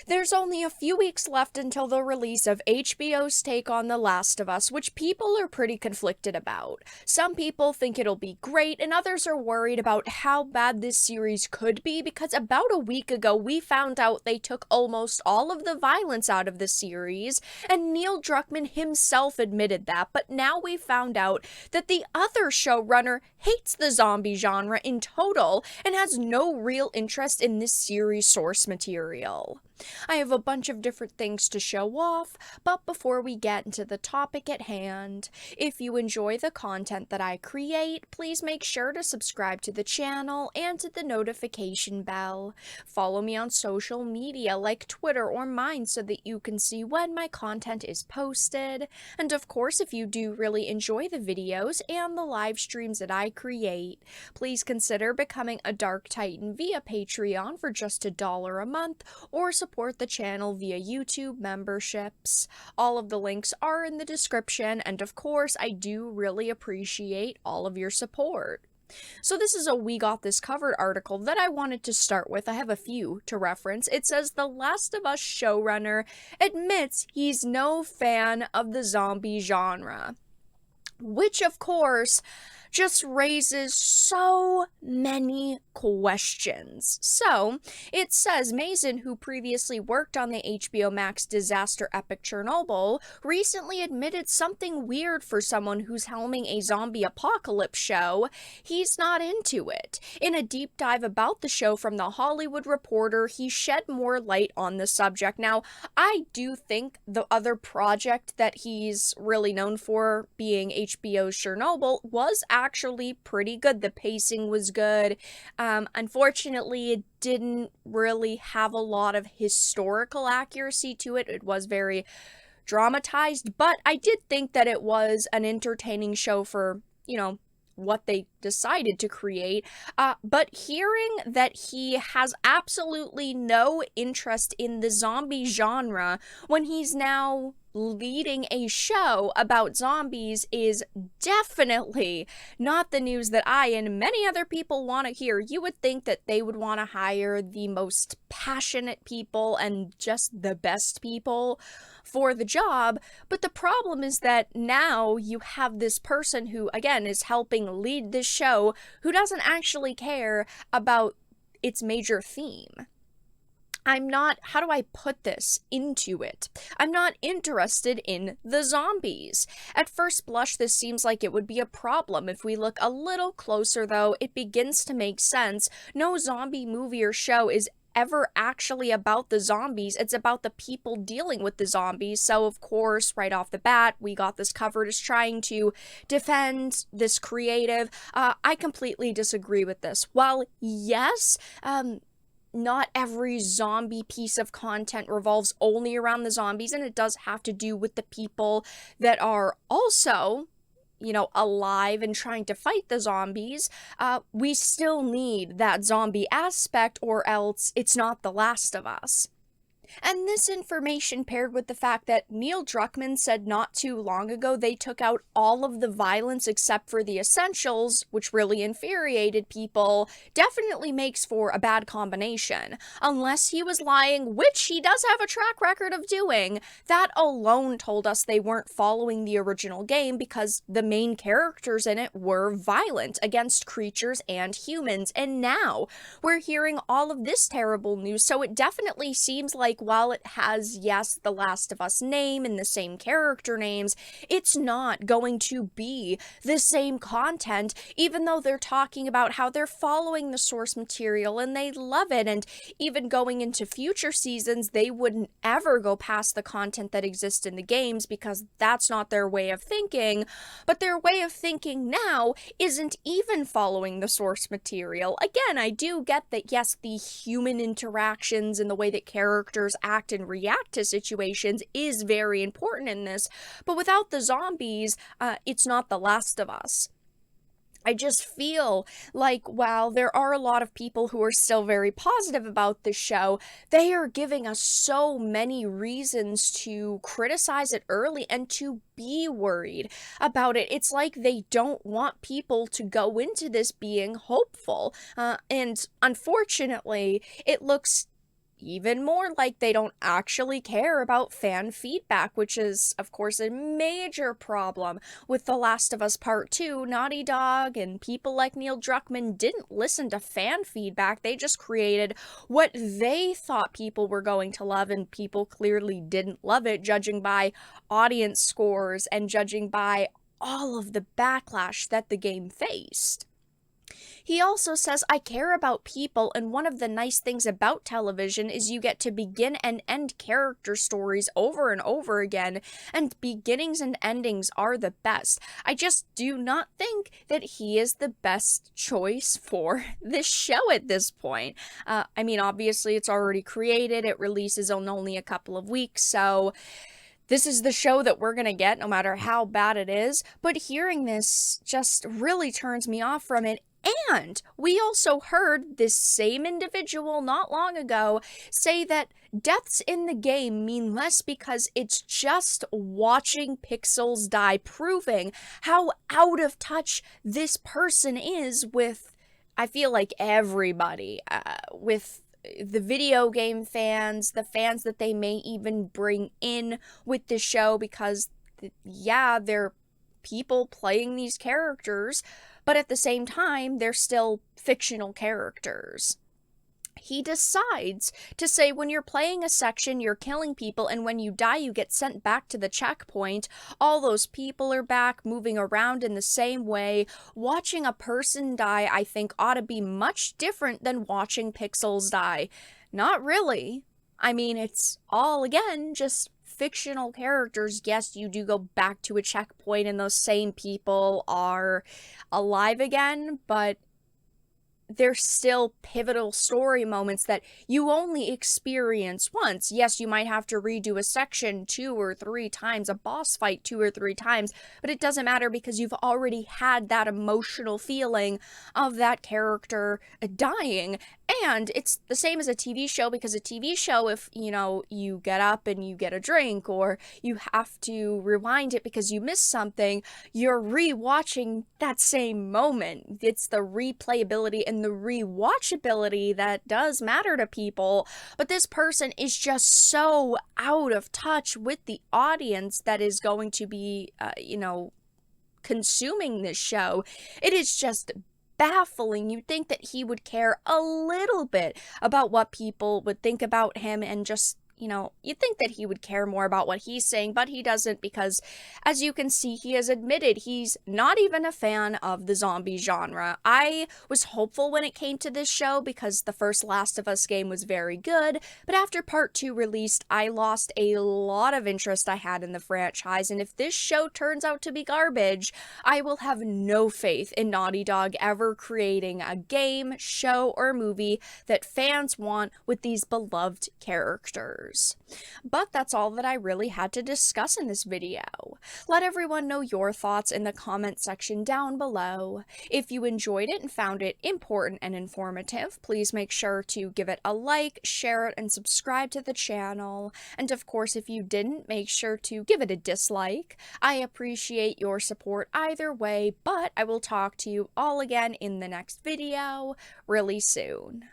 There's only a few weeks left until the release of HBO's take on The Last of Us, which people are pretty conflicted about. Some people think it'll be great, and others are worried about how bad this series could be because about a week ago we found out they took almost all of the violence out of the series, and Neil Druckmann himself admitted that, but now we found out that the other showrunner hates the zombie genre in total and has no real interest in this series' source material. I have a bunch of different things to show off, but before we get into the topic at hand, if you enjoy the content that I create, please make sure to subscribe to the channel and to the notification bell. Follow me on social media like Twitter or mine so that you can see when my content is posted. And of course, if you do really enjoy the videos and the live streams that I create, please consider becoming a Dark Titan via Patreon for just $1 a month, or support the channel via YouTube memberships. All of the links are in the description, and of course, I do really appreciate all of your support. So this is a We Got This Covered article that I wanted to start with. I have a few to reference. It says The Last of Us showrunner admits he's no fan of the zombie genre, which of course just raises so many questions. So, it says Mason, who previously worked on the HBO Max disaster epic Chernobyl, recently admitted something weird for someone who's helming a zombie apocalypse show. He's not into it. In a deep dive about the show from The Hollywood Reporter, he shed more light on the subject. Now, I do think the other project that he's really known for, being HBO's Chernobyl, was actually pretty good. The pacing was good. Unfortunately, it didn't really have a lot of historical accuracy to it. It was very dramatized, but I did think that it was an entertaining show for, what they decided to create. But hearing that he has absolutely no interest in the zombie genre when he's now leading a show about zombies is definitely not the news that I and many other people want to hear. You would think that they would want to hire the most passionate people and just the best people for the job, but the problem is that now you have this person who, again, is helping lead this show who doesn't actually care about its major theme. How do I put this into it? I'm not interested in the zombies. At first blush, this seems like it would be a problem. If we look a little closer, though, it begins to make sense. No zombie movie or show is ever actually about the zombies. It's about the people dealing with the zombies. So of course, right off the bat, We Got This Covered is trying to defend this creative. I completely disagree with this. While yes, not every zombie piece of content revolves only around the zombies, and it does have to do with the people that are also alive and trying to fight the zombies. We still need that zombie aspect, or else it's not The Last of Us. And this information, paired with the fact that Neil Druckmann said not too long ago they took out all of the violence except for the essentials, which really infuriated people, definitely makes for a bad combination. Unless he was lying, which he does have a track record of doing, that alone told us they weren't following the original game, because the main characters in it were violent against creatures and humans, and now we're hearing all of this terrible news. So it definitely seems like while it has, yes, The Last of Us name and the same character names, it's not going to be the same content, even though they're talking about how they're following the source material and they love it, and even going into future seasons, they wouldn't ever go past the content that exists in the games because that's not their way of thinking. But their way of thinking now isn't even following the source material. Again, I do get that, yes, the human interactions and the way that characters act and react to situations is very important in this, but without the zombies, it's not The Last of Us. I just feel like while there are a lot of people who are still very positive about this show, they are giving us so many reasons to criticize it early and to be worried about it. It's like they don't want people to go into this being hopeful. And unfortunately, it looks even more like they don't actually care about fan feedback, which is, of course, a major problem with The Last of Us Part 2. Naughty Dog and people like Neil Druckmann didn't listen to fan feedback. They just created what they thought people were going to love, and people clearly didn't love it, judging by audience scores and judging by all of the backlash that the game faced. He also says, I care about people, and one of the nice things about television is you get to begin and end character stories over and over again, and beginnings and endings are the best. I just do not think that he is the best choice for this show at this point. I mean, obviously it's already created, it releases in only a couple of weeks, so this is the show that we're gonna get no matter how bad it is, but hearing this just really turns me off from it. And we also heard this same individual not long ago say that deaths in the game mean less because it's just watching pixels die, proving how out of touch this person is with, I feel like, everybody, with the video game fans, the fans that they may even bring in with the show, because, yeah, they're people playing these characters, but at the same time, they're still fictional characters. He decides to say when you're playing a section, you're killing people, and when you die, you get sent back to the checkpoint. All those people are back, moving around in the same way. Watching a person die, I think, ought to be much different than watching pixels die. Not really. I mean, it's all, again, just fictional characters. Yes, you do go back to a checkpoint and those same people are alive again, but they're still pivotal story moments that you only experience once. Yes, you might have to redo a section 2 or 3 times, a boss fight 2 or 3 times, but it doesn't matter because you've already had that emotional feeling of that character dying. And it's the same as a TV show, because a TV show, if, you get up and you get a drink, or you have to rewind it because you missed something, you're re-watching that same moment. It's the replayability and the rewatchability that does matter to people, but this person is just so out of touch with the audience that is going to be, consuming this show. It is just baffling. You'd think that he would care a little bit about what people would think about him, and just, you'd think that he would care more about what he's saying, but he doesn't, because as you can see, he has admitted he's not even a fan of the zombie genre. I was hopeful when it came to this show because the first Last of Us game was very good, but after Part 2 released, I lost a lot of interest I had in the franchise, and if this show turns out to be garbage, I will have no faith in Naughty Dog ever creating a game, show, or movie that fans want with these beloved characters. But that's all that I really had to discuss in this video. Let everyone know your thoughts in the comment section down below. If you enjoyed it and found it important and informative, please make sure to give it a like, share it, and subscribe to the channel. And of course, if you didn't, make sure to give it a dislike. I appreciate your support either way, but I will talk to you all again in the next video really soon.